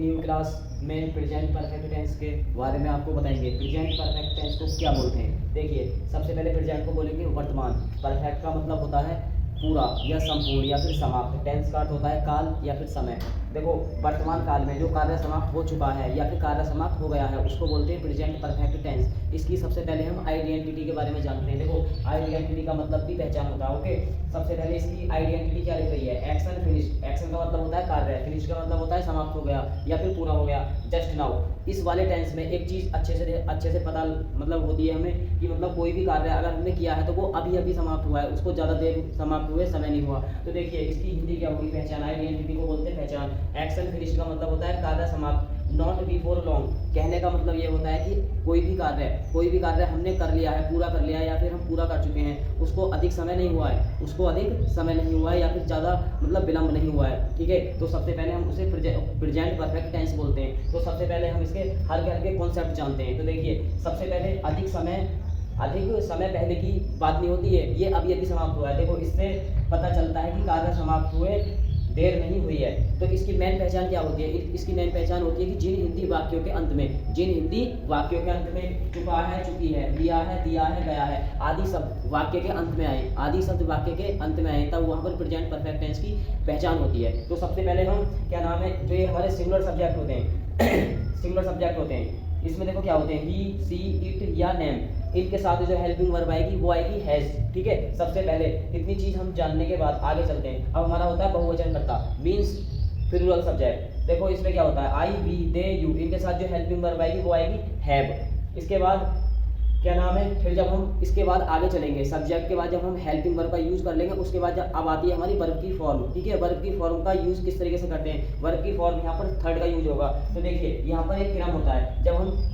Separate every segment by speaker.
Speaker 1: New class में present perfect tense के बारे में आपको बताएंगे। प्रेजेंट परफेक्ट टेंस को क्या बोलते हैं? देखिए, सबसे पहले प्रेजेंट को बोलेंगे वर्तमान। परफेक्ट का मतलब होता है पूरा या संपूर्ण या फिर समाप्त। टेंस का अर्थ होता है काल या फिर समय। देखो, वर्तमान काल में जो कार्य समाप्त हो चुका है या फिर कार्य समाप्त हो गया है उसको बोलते हैं प्रेजेंट परफेक्ट टेंस। इसकी सबसे पहले हम आइडेंटिटी के बारे में जानते हैं। देखो, आइडेंटिटी का मतलब भी पहचान होता है। ओके, सबसे पहले इसकी आइडेंटिटी क्या लिख रही है? Action finish. एक्शन का मतलब होता है कार्य, फिनिश का मतलब होता है समाप्त हो गया या फिर पूरा हो गया। जस्ट नाउ, इस वाले टेंस में एक चीज़ अच्छे से पता मतलब होती है हमें कि मतलब कोई भी कार्य अगर हमने किया है तो वो अभी अभी समाप्त हुआ है, उसको ज़्यादा देर समाप्त हुए समय नहीं हुआ। तो देखिए, इसकी हिंदी क्या होगी? पहचान। आइडेंटिटी को बोलते हैं पहचान। एक्शन फिनिश का मतलब होता है कार्य समाप्त। नॉट बिफोर लॉन्ग, कहने का मतलब ये होता है कि कोई भी कार्य हमने कर लिया है, पूरा कर लिया है या फिर हम पूरा कर चुके हैं, उसको अधिक समय नहीं हुआ है या फिर ज़्यादा मतलब विलंब नहीं हुआ है। ठीक है, तो सबसे पहले हम उसे प्रेजेंट परफेक्ट टेंस बोलते हैं। तो सबसे पहले हम इसके हल्के कॉन्सेप्ट जानते हैं। तो देखिए, सबसे पहले अधिक समय पहले की बात नहीं होती है, ये अभी समाप्त हुआ है। देखो, इससे पता चलता है कि कार्य समाप्त हुए देर नहीं हुई है। तो इसकी मेन पहचान क्या होती है? इसकी मेन पहचान होती है कि जिन हिंदी वाक्यों के अंत में चुका है, चुकी है, लिया है, दिया है, गया है आदि शब्द वाक्य के अंत में आए, तब वहाँ पर प्रेजेंट परफेक्ट टेंस की पहचान होती है। तो सबसे पहले हम क्या नाम है, जो ये हमारे सिंगुलर सब्जेक्ट होते हैं इसमें देखो क्या होते हैं, ही, सी, इट या नेम। इनके साथ जो हेल्पिंग वर्ब आएगी वो आएगी हैज। ठीक है, सबसे पहले इतनी चीज हम जानने के बाद आगे चलते हैं। अब हमारा होता है बहुवचन कर्ता, मीन्स प्लूरल सब्जेक्ट। देखो, इसमें क्या होता है, आई, वी, दे, यू, इनके साथ जो हेल्पिंग वर्ब आएगी वो आएगी हैव। इसके बाद क्या नाम है, फिर जब हम इसके बाद आगे चलेंगे, सब्जेक्ट के बाद जब हम हेल्पिंग वर्ब का यूज़ कर लेंगे, उसके बाद अब आती है हमारी वर्ब की फॉर्म। ठीक है, वर्ब की फॉर्म का यूज़ किस तरीके से करते हैं? वर्ब की फॉर्म यहाँ पर थर्ड का यूज होगा। तो देखिए, यहाँ पर एक क्रम होता है। जब हम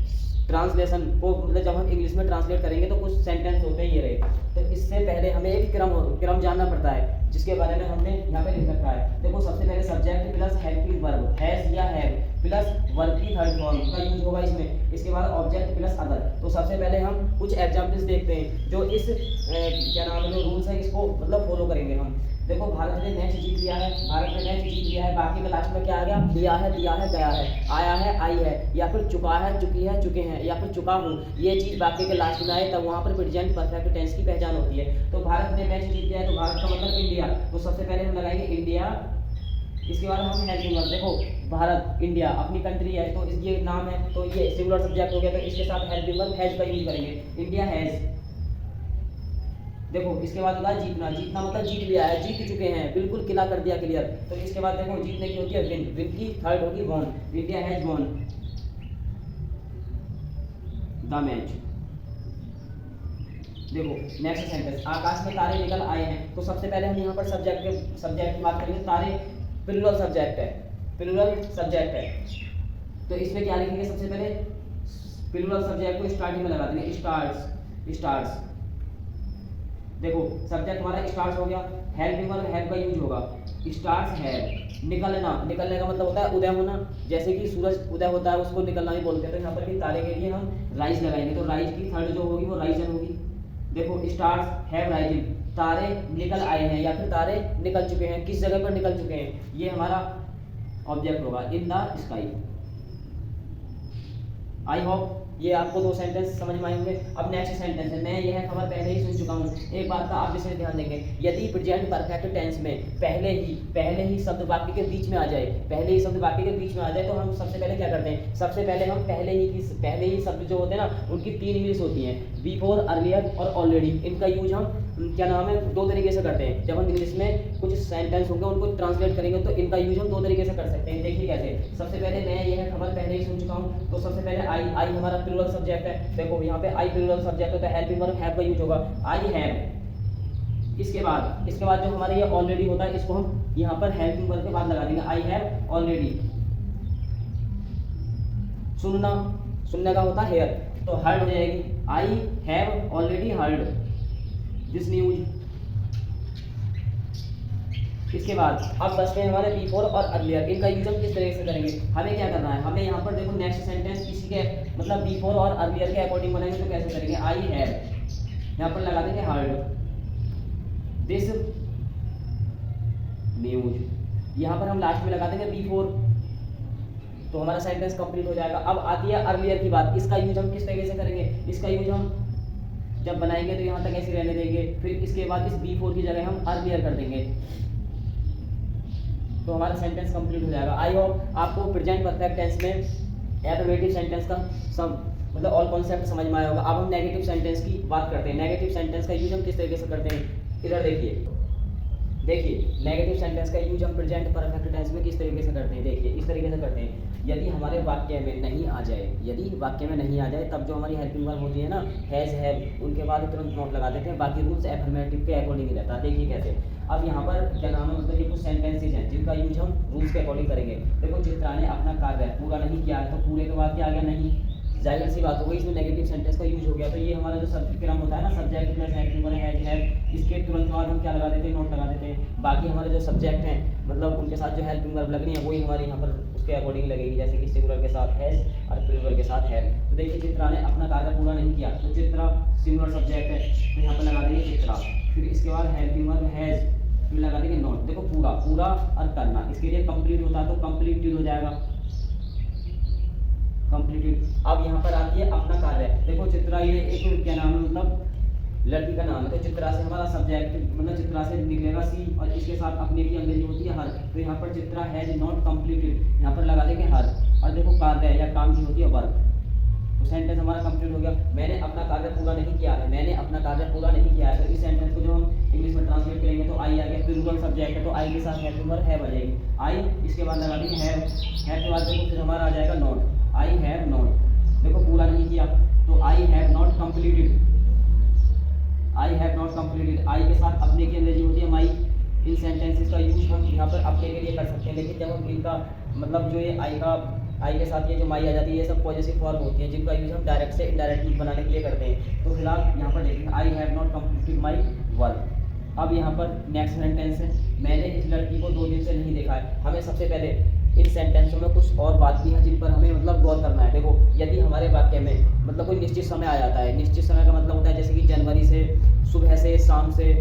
Speaker 1: ट्रांसलेशन को मतलब जब हम इंग्लिश में ट्रांसलेट करेंगे तो कुछ सेंटेंस होते हैं ये रहे, तो इससे पहले हमें एक क्रम जानना पड़ता है, जिसके बारे में हमने यहाँ पे लिख रखा है। देखो, सबसे पहले subject plus helping verb has या हैव प्लस वर्ब की थर्ड फॉर्म का यूज होगा इसमें। इसके बाद ऑब्जेक्ट प्लस अदर। तो सबसे पहले हम कुछ एग्जाम्पल्स देखते हैं जो इस क्या नाम है, जो रूल्स है इसको मतलब फॉलो करेंगे हम। देखो, भारत ने मैच जीत लिया है, बाकी का लास्ट में क्या आ गया? दिया है, गया है, आया है, आई है, या फिर चुका है, चुकी है, चुके हैं, या फिर चुका हूँ, ये चीज़ बाकी के लास्ट में आए, तब वहाँ पर प्रेजेंट परफेक्ट टेंस की पहचान होती है। तो भारत ने मैच जीत लिया है, तो भारत का मतलब इंडिया। तो सबसे पहले हम लगाएंगे इंडिया। इसके बाद हम हेल्पिंग वर्ब। देखो, भारत, इंडिया अपनी कंट्री है, तो ये नाम है, तो ये सिंगुलर सब्जेक्ट हो गया, तो इसके साथ हेल्पिंग वर्ब हैज का यूज करेंगे, इंडिया हैज। देखो, इसके बाद होता है जीतना मतलब जीत लिया है, जीत चुके हैं, बिल्कुल किला कर दिया, क्लियर। तो इसके बाद देखो, जीतने की होती है विन की थर्ड होगी won, India has won the match. देखो, नेक्स्ट सेंटेंस, आकाश में तारे निकल आए हैं। तो सबसे पहले हम यहाँ पर सब्जेक्ट की बात करेंगे। तारे प्लूरल सब्जेक्ट है, तो इसमें क्या लिखेंगे? सबसे पहले प्लूरल सब्जेक्ट को स्टार्टिंग में लगा देंगे, स्टार्स। देखो, सब्जेक्ट हमारा स्टार्स हो गया, हेल्पिंग वर्ब हैव का यूज होगा, स्टार्स हैव। निकलने का मतलब होता है उदय होना, जैसे कि सूरज उदय होता है उसको निकलना ही बोलते हैं। तो यहाँ पर भी तारे के लिए हम राइज लगाएंगे, तो राइज की थर्ड जो होगी वो राइजन होगी। देखो, स्टार्स हैव राइजिंग, तारे निकल आए हैं या फिर तारे निकल चुके हैं, किस जगह पर निकल चुके हैं, ये हमारा ऑब्जेक्ट होगा, in the sky. I hope ये आपको दो सेंटेंस समझ में आएंगे। अब नेक्स्ट सेंटेंस है, मैं यह खबर पहले ही सुन चुका हूँ। एक बात का आप विशेष ध्यान देंगे, यदि प्रेजेंट परफेक्ट टेंस में पहले ही शब्द वाक्य के बीच में आ जाए, तो हम सबसे पहले क्या करते हैं? सबसे पहले हम पहले ही शब्द जो होते हैं ना, उनकी तीन इंग्लिश होती हैं, बिफोर, अर्लियर और ऑलरेडी। इनका यूज हम क्या नाम है, दो तरीके से करते हैं। जब हम इंग्लिश में कुछ सेंटेंस होंगे उनको ट्रांसलेट करेंगे तो इनका यूज हम दो तरीके से कर सकते हैं। देखिए कैसे। सबसे पहले मैं यह खबर पहले ही सुन चुका हूँ, तो सबसे पहले आई हमारा प्लूरल सब्जेक्ट है। देखो, यहाँ पे आई प्लूरल सब्जेक्ट है, तो हेल्पिंग वर्ब हैव का यूज होगा, आई हैव। इसके बाद जो हमारा ये ऑलरेडी होता है, इसको हम यहाँ पर हेल्पिंग वर्ब के बाद लगा देंगे, आई हैव ऑलरेडी। सुनने का होता है हेयर, तो हर्ड हो जाएगी, I have already heard this news. इसके बाद अब बचते हैं हमारे बिफोर और अर्लियर। इनका यूज हम किस तरीके से करेंगे? हमें क्या करना है, हमें यहाँ पर देखो नेक्स्ट सेंटेंस किसी के मतलब बिफोर और अर्लियर के अकॉर्डिंग बनाएंगे, तो कैसे करेंगे? आई हैव, यहाँ पर लगा देंगे हर्ड दिस न्यूज, यहाँ पर हम लास्ट में लगा देंगे बिफोर। तो हमारा सेंटेंस कंप्लीट हो जाएगा। अब आती है अर्लियर की बात। इसका यूज हम किस तरीके से करेंगे? इसका यूज हम जब बनाएंगे तो यहाँ तक ऐसे रहने देंगे, फिर इसके बाद इस बी4 की जगह हम अर्लियर कर देंगे, तो हमारा सेंटेंस कंप्लीट हो जाएगा। आई होप आपको प्रेजेंट परफेक्ट टेंस में एफर्मेटिव सेंटेंस का सब मतलब ऑल कॉन्सेप्ट समझ में आया होगा। अब हम नेगेटिव सेंटेंस की बात करते हैं। नेगेटिव सेंटेंस का यूज हम किस तरीके से करते हैं? इधर देखिए नेगेटिव सेंटेंस का यूज हम प्रेजेंट परफेक्ट टेंस में किस तरीके से करते हैं? देखिए इस तरीके से करते हैं। यदि हमारे वाक्य में नहीं आ जाए, तब जो हमारी हेल्पिंग वर्ब होती है ना, हैज, हैव, उनके बाद तुरंत नॉट लगा देते हैं। बाकी रूल्स एफर्मेटिव के अकॉर्डिंग रहता है। देखिए कैसे। अब यहाँ पर क्या नाम है, मतलब ये कुछ सेंटेंसेज हैं जिनका यूज हम रूल्स के अकॉर्डिंग करेंगे। देखो, चित्रा ने अपना कार्य पूरा नहीं किया है, तो पूरे के बाद क्या आ गया? नहीं। जाहिर सी बात हो गई, इसमें नेगेटिव सेंटेंस का यूज हो गया। तो ये हमारा जो सब्जेक्ट क्रम होता है ना, subject plus helping verb has, have, इसके तुरंत बाद हम क्या लगा देते हैं? नॉट लगा देते हैं। बाकी हमारे जो सब्जेक्ट हैं, मतलब उनके साथ जो हेल्पिंग वर्ब लगनी है वही हमारे यहाँ पर उसके अकॉर्डिंग लगेगी, जैसे कि सिंगुलर के साथ हैज और प्लूरल के साथ हैव। तो देखिए, चित्रा ने अपना कार्य पूरा नहीं किया, तो चित्रा सिंगुलर सब्जेक्ट है, तो यहाँ पर लगा देंगे चित्रा। फिर इसके बाद हेल्पिंग वर्ब हैज, फिर लगा देंगे नॉट। देखो, पूरा और करना, इसके लिए कंप्लीट होता है तो कंप्लीटेड हो जाएगा, कंप्लीटेड। अब यहाँ पर आती है अपना कार्य। देखो, चित्रा ये एक क्या नाम है, मतलब लड़की का नाम है, तो चित्रा से हमारा सब्जेक्ट मतलब चित्रा से निकलेगा सी, और इसके साथ अपने की अंग्रेजी होती है हर। तो यहाँ पर चित्रा हैज नॉट कंप्लीटेड, यहाँ पर लगा देंगे हर। और देखो, कार्य या काम की होती है वर्ब, तो सेंटेंस हमारा कंप्लीट हो गया। मैंने अपना कार्य पूरा नहीं किया है, तो इस सेंटेंस को जो हम इंग्लिश में ट्रांसलेट करेंगे तो आई आ गया, प्लूरल सब्जेक्ट है तो आई के साथ हेल्पिंग वर्ब हैव आ जाएगी। आई, इसके बाद लगा देंगे हैव के बाद देखो फिर हमारा आ जाएगा नॉट। आई हैव नॉट, देखो पूरा नहीं किया, तो आई हैव नॉट कंप्लीटेड, आई के साथ अपने की अंग्रेजी होती है माई। इन सेंटेंसेस का यूज हम यहाँ पर अपने के लिए कर सकते हैं, लेकिन जब हम इनका मतलब जो ये आई के साथ ये जो माई आ जाती है, ये सब पॉजिटिव फॉर्म होती है जिनका यूज हम डायरेक्ट से इनडायरेक्ट बनाने के लिए करते हैं। तो फिलहाल यहाँ पर देखिए, I have not completed my work. अब यहाँ पर नेक्स्ट सेंटेंस है, मैंने इस लड़की को 2 दिन से नहीं देखा है। हमें सबसे पहले इन सेंटेंसों में कुछ और बात भी है जिन पर हमें मतलब गौर करना है। देखो, यदि हमारे वाक्य में मतलब कोई निश्चित समय आ जाता है, निश्चित समय का मतलब होता है जैसे कि जनवरी से, सुबह से, शाम से,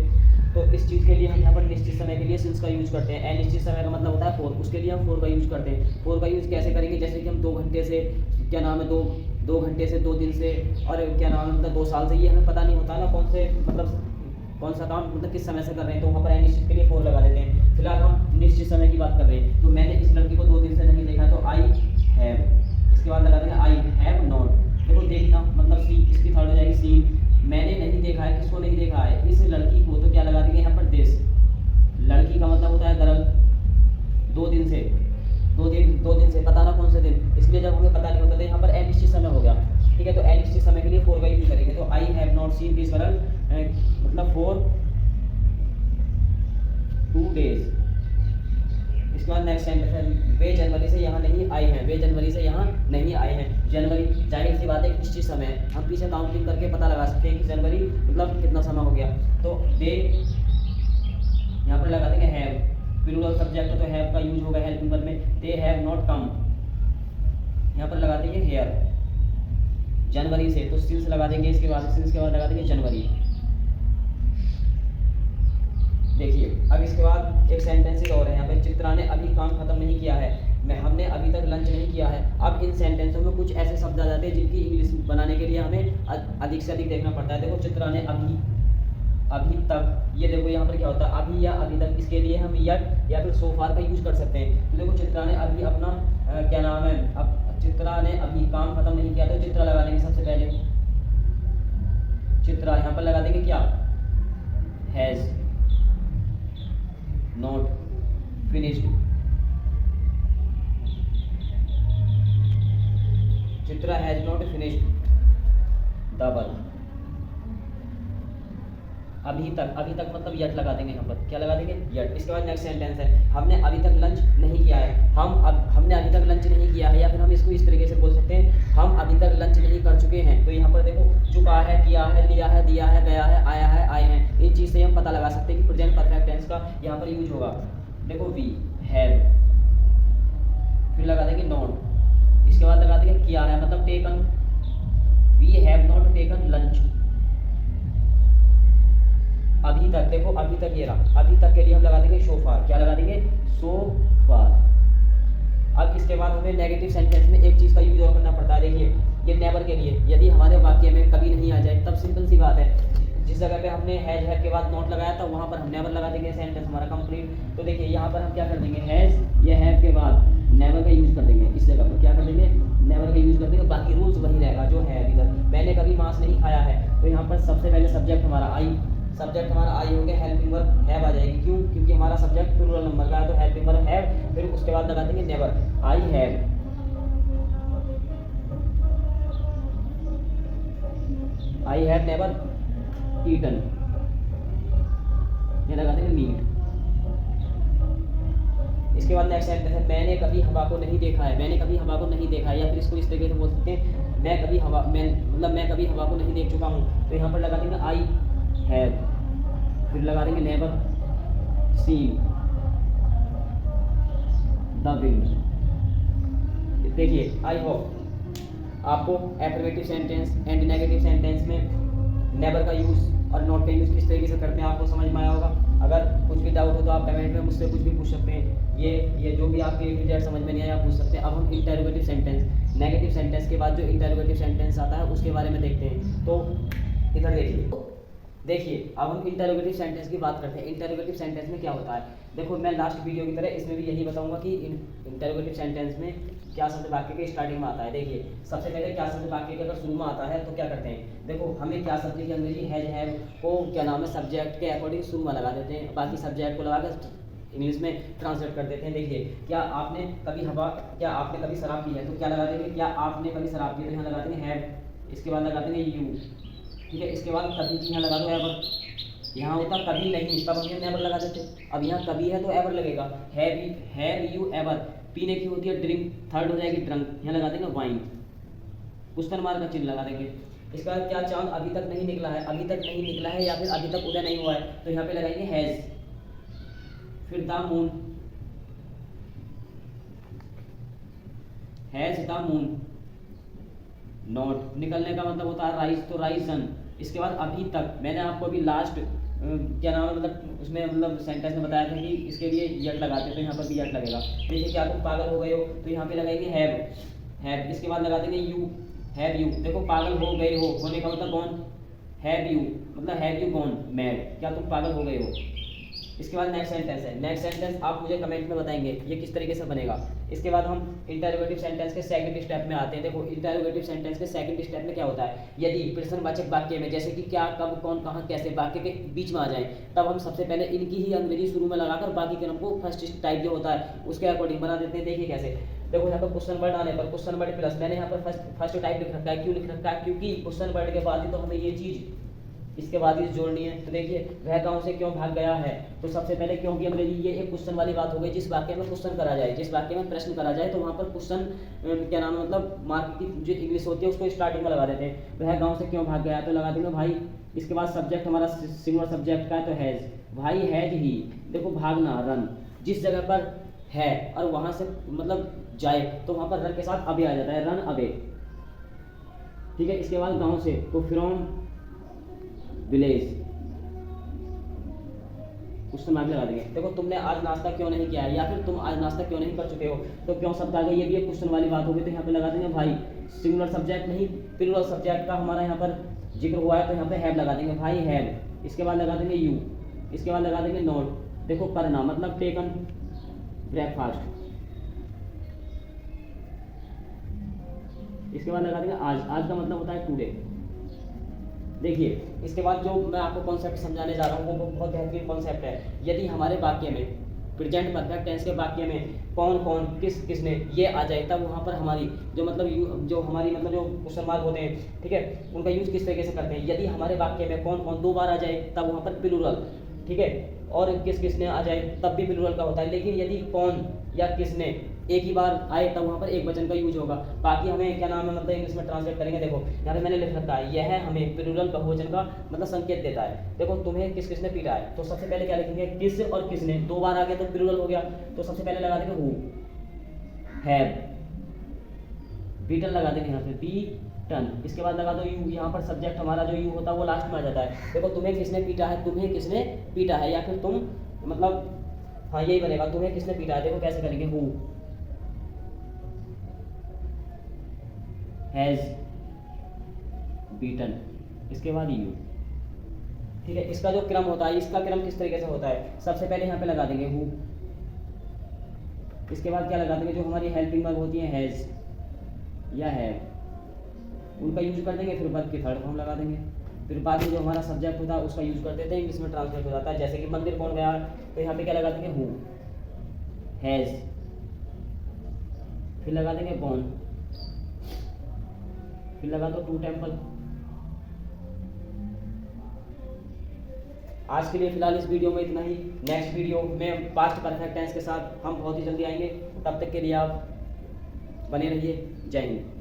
Speaker 1: तो इस चीज़ के लिए हम यहाँ पर निश्चित समय के लिए सिंस का यूज करते हैं। अनिश्चित समय का मतलब होता है फोर, उसके लिए हम फोर का यूज करते हैं। फोर का यूज कैसे करेंगे? जैसे कि हम 2 घंटे से क्या नाम है, 2 घंटे से, 2 दिन से, और क्या नाम है मतलब 2 साल से, ये हमें पता नहीं होता ना कौन सा काम मतलब किस समय से कर रहे हैं, तो वहाँ पर अनिश्चित के लिए 4 लगा देते हैं। फिलहाल हम निश्चित समय की बात कर रहे हैं, तो मैंने इस लड़की को 2 दिन से नहीं देखा, तो आई हैव, इसके बाद लगा देंगे आई हैव नॉट। देखो, देखना मतलब सी, इसकी थर्ड हो जाएगी सीन। मैंने नहीं देखा है, किसको नहीं देखा है? इस लड़की को, तो क्या लगा देंगे यहाँ पर दिस। लड़की का मतलब होता है गर्ल, 2 दिन से, 2 दिन से पता ना कौन से दिन, इसलिए जब हमें पता नहीं होता तो यहाँ पर अनिश्चित समय हो गया। ठीक है, तो अनिश्चित समय के लिए 4 का यूज करेंगे, तो I have not seen this girl मतलब 4 2 days। इसके बाद नेक्स्ट सेंटेंस है, वे जनवरी से यहाँ नहीं आए हैं, जनवरी जाहिर सी बात है निश्चित समय है, हम पीछे काउंटिंग करके पता लगा सकते हैं कि जनवरी मतलब कितना समय हो गया। तो दे यहाँ पर लगा देंगे हैव, प्लूरल सब्जेक्ट है तो हैव का यूज होगा हेल्पिंग वर्ब में। दे हैव नॉट कम, यहाँ पर लगा देंगे हेयर, जनवरी से, तो सिंस लगा देंगे, इसके बाद सिंस के बाद लगा देंगे जनवरी। देखिए, अब इसके बाद एक सेंटेंस और है यहाँ पे, चित्रा ने अभी काम खत्म नहीं किया है, हमने अभी तक लंच नहीं किया है। अब इन सेंटेंसों में कुछ ऐसे शब्द आ जाते हैं जिनकी इंग्लिश बनाने के लिए हमें अधिक से अधिक देखना पड़ता है। देखो, चित्रा ने अभी तक, ये देखो यहाँ पर क्या होता है, अभी या अभी तक, इसके लिए हम यट या फिर सो फार का यूज कर सकते हैं। तो देखो, चित्रा ने अभी अपना क्या नाम है, अब चित्रा ने अभी काम खत्म नहीं किया, तो चित्रा लगा देंगे सबसे पहले, चित्रा यहाँ पर लगा देंगे क्या, has not finished, Chitra has not finished the work. अभी तक मतलब यट लगा देंगे यहाँ पर, क्या लगा देंगे, यट। इसके बाद नेक्स्ट सेंटेंस है, हमने अभी तक लंच नहीं किया है, हमने अभी तक लंच नहीं किया है, या फिर हम इसको इस तरीके से बोल सकते हैं, हम अभी तक लंच नहीं कर चुके हैं। तो यहाँ पर देखो, चुका है, किया है, लिया है, दिया है, गया है, आया है, आए हैं, इन चीज़ से हम पता लगा सकते हैं कि प्रेजेंट परफेक्ट टेंस का यहाँ पर यूज होगा। देखो, वी हैव, फिर लगा देंगे नॉट, इसके बाद लगा देंगे किया है मतलब taken, we have not taken lunch. अभी तक, देखो अभी तक ये रहा, अभी तक के लिए हम लगा देंगे सो फार, क्या लगा देंगे, सो फार। अब इसके बाद हमें नेगेटिव सेंटेंस में एक चीज़ का यूज और करना पड़ता है। देखिए ये नेवर के लिए, यदि हमारे वाक्य में कभी नहीं आ जाए तब सिंपल सी बात है, जिस जगह पे हमने हैज के बाद नॉट लगाया था वहाँ पर हम नेवर लगा देंगे, सेंटेंस हमारा कंप्लीट। तो देखिए यहाँ पर हम क्या कर देंगे, हैज या हैव के बाद नेवर का यूज कर देंगे, इस जगह पर क्या कर देंगे, नेवर का यूज कर देंगे। बाकी रूल्स वही रहेगा जो है इधर, मैंने कभी मांस नहीं खाया है, तो यहाँ पर सबसे पहले सब्जेक्ट हमारा आई, सब्जेक्ट हमारा आई हो गया, हेल्पिंग वर्ब हैव आ जाएगी। क्यों? क्योंकि हमारा सब्जेक्ट प्लूरल नंबर का है, तो हेल्पिंग वर्ब हैव, फिर उसके बाद लगा देंगे never, I have, I have never eaten, ये लगा देंगे मीट। इसके बाद नेक्स्ट सेंटेंस है, मैंने कभी हवा को नहीं देखा है, मैंने कभी हवा को नहीं देखा है, या फिर इसको इस तरीके से बोल सकते हैं, मैं कभी हवा, मैं कभी हवा को नहीं देख चुका हूँ, तो यहाँ पर लगा देंगे आई हैव, फिर लगा देंगे नेवर सीन द विंड। देखिए आई होप आपको affirmative sentence and negative sentence में नेवर का यूज और नॉट का यूज किस तरीके से करते हैं आपको समझ में आया होगा। अगर कुछ भी डाउट हो तो आप कमेंट में मुझसे कुछ भी पूछ सकते हैं, ये जो भी आपके रिजल्ट समझ में नहीं आया आप पूछ सकते हैं। अब हम इंटरोगेटिव सेंटेंस, नेगेटिव सेंटेंस के बाद जो इंटरोगेटिव सेंटेंस आता है उसके बारे में देखते हैं। तो इधर देखिए अब हम इंटरोगेटिव सेंटेंस की बात करते हैं। इंटरोगेटिव सेंटेंस में क्या होता है, देखो मैं लास्ट वीडियो की तरह इसमें भी यही बताऊंगा कि इंटरोगेटिव सेंटेंस में क्या शब्द वाक्य के स्टार्टिंग में आता है। देखिए सबसे पहले क्या शब्द वाक्य के अगर शुरू में आता है तो क्या करते हैं, देखो हमें क्या शब्द की अंग्रेजी हैज हैव को क्या नाम है सब्जेक्ट के अकॉर्डिंग शुरू में लगा देते हैं, बाकी सब्जेक्ट को लगाकर इंग्लिश में ट्रांसलेट कर देते हैं। देखिए क्या आपने कभी शराब पी है, तो क्या लगा देंगे, क्या आपने कभी शराब पी है, तो यहाँ लगा देंगे हैव, इसके बाद लगा देंगे यू, ठीक है। इसके बाद कभी की यहाँ लगा दो एवर, यहाँ होता कभी नहीं तब हम नेवर लगा देते, अब यहाँ कभी है तो एवर लगेगा, हैव यू एवर, पीने की होती है ड्रिंक, थर्ड हो जाएगी ड्रंक, यहाँ लगा देंगे वाइन, क्वेश्चन मार्क का चिन्ह लगा देंगे। इसका क्या चांद अभी तक नहीं निकला है, अभी तक नहीं निकला है या फिर अभी तक उदय नहीं हुआ है, तो यहाँ पे लगाएंगे हैज, फिर the moon, has the moon not, निकलने का मतलब होता है राइज, तो राइजन। इसके बाद अभी तक, मैंने आपको अभी लास्ट क्या नाम है मतलब उसमें मतलब सेंटेंस में बताया था कि इसके लिए यट लगाते, तो यहाँ पर भी यट लगेगा। जैसे क्या तुम पागल हो गए हो, तो यहाँ पे लगाएंगे हैव, इसके बाद लगा देंगे यू, हैव यू, देखो पागल हो गए हो, होने का मतलब कौन, हैव यू, मतलब हैव यू गॉन मैड, क्या तुम पागल हो गए हो। इसके बाद नेक्स्ट सेंटेंस है, नेक्स्ट सेंटेंस आप मुझे कमेंट में बताएंगे ये किस तरीके से बनेगा। इसके बाद हम इंटरोगेटिव सेंटेंस के सेकंड स्टेप में आते हैं। देखो इंटरोगेटिव सेंटेंस के सेकंड स्टेप में क्या होता है, यदि प्रश्नवाचक वाक्य में जैसे कि क्या, कब, कौन, कहाँ, कैसे वाक्य के बीच में आ जाए, तब हम सबसे पहले इनकी ही अंग्रेजी शुरू में लगाकर बाकी के नाम को फर्स्ट टाइप जो होता है उसके अकॉर्डिंग बना देते हैं। देखिए कैसे, देखो यहाँ पर क्वेश्चन वर्ड आने पर क्वेश्चन वर्ड प्लस, मैंने यहाँ पर फर्स्ट टाइप लिख रखा है, क्यों लिख रखा है, क्योंकि क्वेश्चन वर्ड के बाद ही तो हमें ये चीज़ इसके बाद ही जोड़नी है। तो देखिए वह गांव से क्यों भाग गया है, तो सबसे पहले क्यों की अंग्रेजी, ये एक क्वेश्चन वाली बात हो गई। जिस वाक्य में क्वेश्चन करा जाए, जिस वाक्य में प्रश्न करा जाए, तो वहाँ पर क्वेश्चन क्या नाम मतलब मार्क की जो इंग्लिश होती है उसको स्टार्टिंग में लगा देते हैं। वह गाँव से क्यों भाग गया, तो लगा देंगे भाई। इसके बाद सब्जेक्ट हमारा सिंगुलर सब्जेक्ट का है, तो हैज, भाई हैज ही, देखो भागना रन, जिस जगह पर है और वहाँ से मतलब जाए तो वहाँ पर रन के साथ अबे आ जाता है, रन अबे, ठीक है। इसके बाद गाँव से, तो फ्रॉम विलेज, क्वेश्चन मार्क लगा देंगे। देखो तुमने आज नाश्ता क्यों नहीं किया है, या फिर तुम आज नाश्ता क्यों नहीं कर चुके हो, तो क्यों शब्द आ गया, ये भी एक क्वेश्चन वाली बात होगी, तो यहाँ पे लगा देंगे भाई। सिंगुलर सब्जेक्ट नहीं प्लूरल सब्जेक्ट का हमारा यहाँ पर जिक्र हुआ है, तो यहाँ पे हैव लगा देंगे, भाई हैव। इसके बाद लगा देंगे यू, इसके बाद लगा देंगे नॉट, देखो करना मतलब टेकन ब्रेकफास्ट। इसके बाद लगा देंगे आज, आज का मतलब होता है टुडे। देखिए इसके बाद जो मैं आपको कॉन्सेप्ट समझाने जा रहा हूँ वो बहुत बेहतरीन कॉन्सेप्ट है। यदि हमारे वाक्य में प्रेजेंट परफेक्ट टेंस के वाक्य में कौन कौन किस किसने ये आ जाए, तब वहाँ पर हमारी जो मतलब जो हमारी मतलब जो क्वेश्चन मार्क होते हैं, ठीक है, उनका यूज किस तरीके से करते हैं। यदि हमारे वाक्य में कौन कौन दो बार आ जाए तब वहाँ पर प्लूरल, ठीक है, और किस किसने आ जाए तब भी प्लूरल का होता है। लेकिन यदि कौन या किसने एक ही बार आए तब वहाँ पर एक वचन का यूज होगा। बाकी हमें क्या नाम है मतलब इंग्लिश में ट्रांसलेट करेंगे। देखो यहाँ पे मैंने लिख रखा है, यह हमें प्लूरल बहुवचन का मतलब संकेत देता है। देखो तुम्हें किस किसने पीटा है, तो सबसे पहले क्या लिखेंगे, किस और किसने, दो बार आ गया तो प्लूरल हो गया, तो सबसे पहले लगा देंगे हु, हैव, बीटन लगा देंगे यहाँ पे बीटन। इसके बाद लगा दो यू, यहाँ पर सब्जेक्ट हमारा जो यू होता है वो लास्ट में आ जाता है। देखो तुम्हें किसने पीटा है, तुम्हें किसने पीटा है, या फिर तुम मतलब हाँ यही बनेगा, तुम्हें किसने पीटा है। देखो कैसे करेंगे, हु, हैज़ बीटन, इसके बाद यू। ठीक है, इसका जो क्रम होता है, इसका क्रम किस तरीके से होता है, सबसे पहले यहाँ पे लगा देंगे हु, इसके बाद क्या लगा देंगे, जो हमारी हेल्पिंग वर्ब होती है हैज़ या हैव, उनका यूज कर देंगे, फिर वर्ब की थर्ड फॉर्म लगा देंगे, फिर बाद में जो हमारा सब्जेक्ट होता है उसका यूज कर देते हैं, इंग्लिश में ट्रांसलेट हो जाता है। जैसे कि मंदिर कौन गया, तो यहाँ पे क्या लगा देंगे, हु, हैज़, फिर लगा देंगे गॉन, फिर लगा दो टू टेम्पल। आज के लिए फिलहाल इस वीडियो में इतना ही। नेक्स्ट वीडियो में पास्ट परफेक्ट टेंस के साथ हम बहुत ही जल्दी आएंगे। तब तक के लिए आप बने रहिए। जय हिंद।